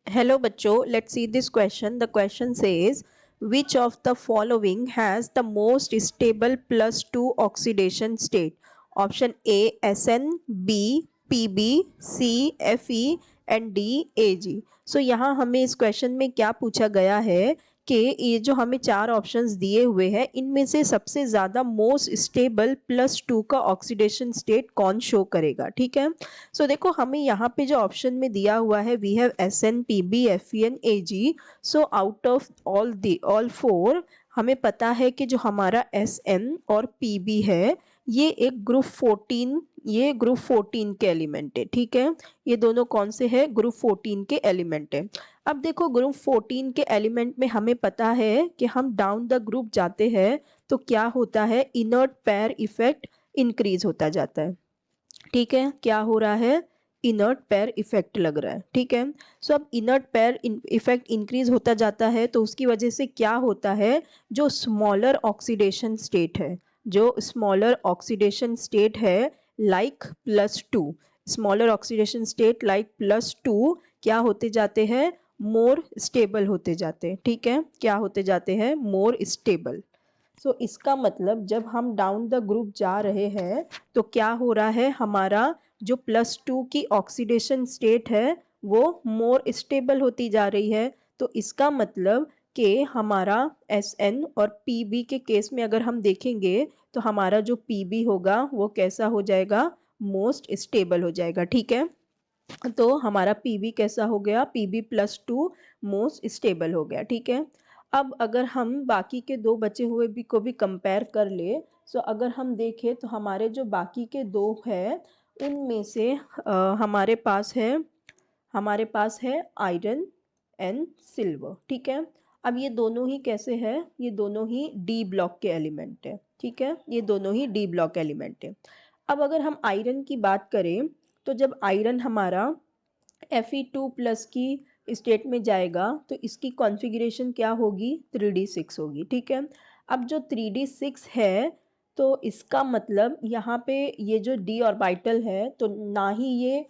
Hello बच्चों, let's see this question. The question says, which of the following has the most stable +2 oxidation state? Option A Sn, B Pb, C Fe and D Ag. So यहाँ हमें इस question में क्या पूछा गया है कि ये जो हमें चार ऑप्शंस दिए हुए हैं इनमें से सबसे ज़्यादा मोस्ट स्टेबल +2 का ऑक्सीडेशन स्टेट कौन शो करेगा। ठीक है, सो देखो हमें यहाँ पे जो ऑप्शन में दिया हुआ है we have Sn, Pb, Fe, Ag. So out of all four हमें पता है कि जो हमारा Sn और Pb है ये ग्रुप 14 के एलिमेंट है। ठीक है, ये दोनों कौन से हैं? ग्रुप 14 के एलिमेंट है। अब देखो ग्रुप 14 के एलिमेंट में हमें पता है कि हम डाउन द ग्रुप जाते हैं तो क्या होता है, इनर्ट पेयर इफेक्ट इंक्रीज होता जाता है। ठीक है, क्या हो रहा है, इनर्ट पेयर इफेक्ट लग रहा है। ठीक है, सो अब इनर्ट पेयर इफेक्ट इंक्रीज होता जाता है तो उसकी वजह से क्या होता है, जो स्मॉलर ऑक्सीडेशन स्टेट है, जो स्मॉलर ऑक्सीडेशन स्टेट है like +2, smaller oxidation state like +2 क्या होते जाते हैं, मोर स्टेबल होते जाते हैं। ठीक है, क्या होते जाते हैं, मोर स्टेबल। सो इसका मतलब जब हम डाउन द ग्रुप जा रहे हैं तो क्या हो रहा है, हमारा जो +2 की ऑक्सीडेशन स्टेट है वो मोर स्टेबल होती जा रही है। तो इसका मतलब कि हमारा Sn और Pb के केस में अगर हम देखेंगे तो हमारा जो Pb होगा वो कैसा हो जाएगा, मोस्ट स्टेबल हो जाएगा। ठीक है, तो हमारा Pb कैसा हो गया, Pb+2 मोस्ट स्टेबल हो गया। ठीक है, अब अगर हम बाकी के दो बचे हुए भी को भी कंपेयर कर ले, सो अगर हम देखें तो हमारे जो बाकी के दो है उनमें से हमारे पास है आयरन एंड सिल्वर। ठीक है, अब ये दोनों ही कैसे हैं, ये दोनों ही डी ब्लॉक के एलिमेंट है। ठीक है, ये दोनों ही डी ब्लॉक एलिमेंट है। अब अगर हम आयरन की बात करें तो जब आयरन हमारा Fe2+ की स्टेट में जाएगा तो इसकी कॉन्फ़िगरेशन क्या होगी, 3d6 होगी। ठीक है, अब जो 3d6 है तो इसका मतलब यहाँ पे ये जो d ऑर्बिटल है तो ना ही ये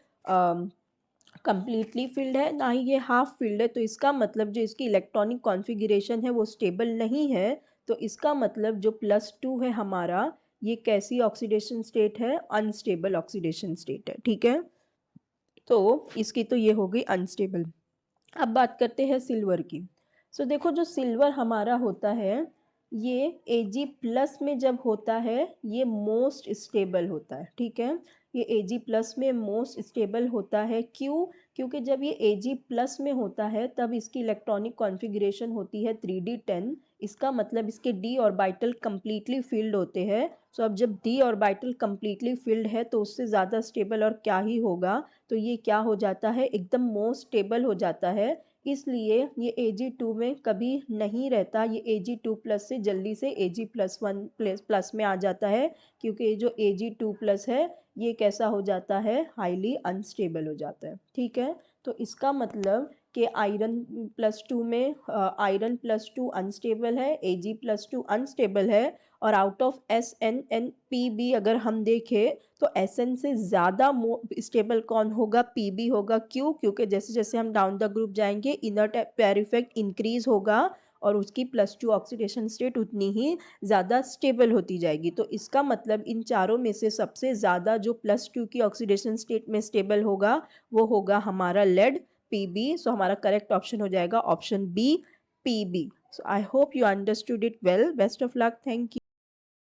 कंप्लीटली फिल्ड है ना ही ये हाफ फिल्ड है, तो इसका मतलब जो इसकी इलेक्ट्रॉनिक कॉन्फ़िगरेशन है वो स्टेबल नहीं है। तो इसका मतलब जो +2 है हमारा, ये कैसी ऑक्सीडेशन स्टेट है, अनस्टेबल ऑक्सीडेशन स्टेट है। ठीक है, तो इसकी तो ये हो गई अनस्टेबल। अब बात करते हैं सिल्वर की। सो देखो जो सिल्वर हमारा होता है ये Ag+ में जब होता है ये मोस्ट स्टेबल होता है। ठीक है, ये Ag+ में मोस्ट स्टेबल होता है। क्यों? क्योंकि जब ये Ag+ में होता है तब इसकी इलेक्ट्रॉनिक कॉन्फ़िगरेशन होती है 3d10। इसका मतलब इसके d ऑर्बिटल कंप्लीटली फिल्ड होते हैं। सो अब जब d ऑर्बिटल कंप्लीटली फिल्ड है तो उससे ज़्यादा स्टेबल और क्या ही होगा, तो ये क्या हो जाता है, एकदम मोस्ट स्टेबल हो जाता है। इसलिए ये Ag2 में कभी नहीं रहता, ये Ag2+ से जल्दी से Ag+1+ में आ जाता है, क्योंकि ये जो Ag2+ है ये कैसा हो जाता है, हाईली अनस्टेबल हो जाता है। ठीक है, तो इसका मतलब कि आयरन+2 अनस्टेबल है, Ag+2 अनस्टेबल है, और out of Sn and Pb अगर हम देखें तो Sn से ज़्यादा स्टेबल कौन होगा, Pb होगा। क्यों? क्योंकि जैसे जैसे हम डाउन द ग्रुप जाएंगे इनर्ट पेयर इफेक्ट इंक्रीज होगा और उसकी +2 ऑक्सीडेशन स्टेट उतनी ही ज़्यादा स्टेबल होती जाएगी। तो इसका मतलब इन चारों में से सबसे ज़्यादा जो +2 की ऑक्सीडेशन स्टेट में स्टेबल होगा वो होगा हमारा लेड, Pb। सो हमारा करेक्ट ऑप्शन हो जाएगा option B, Pb। So I hope you understood it well. Best of luck, thank you.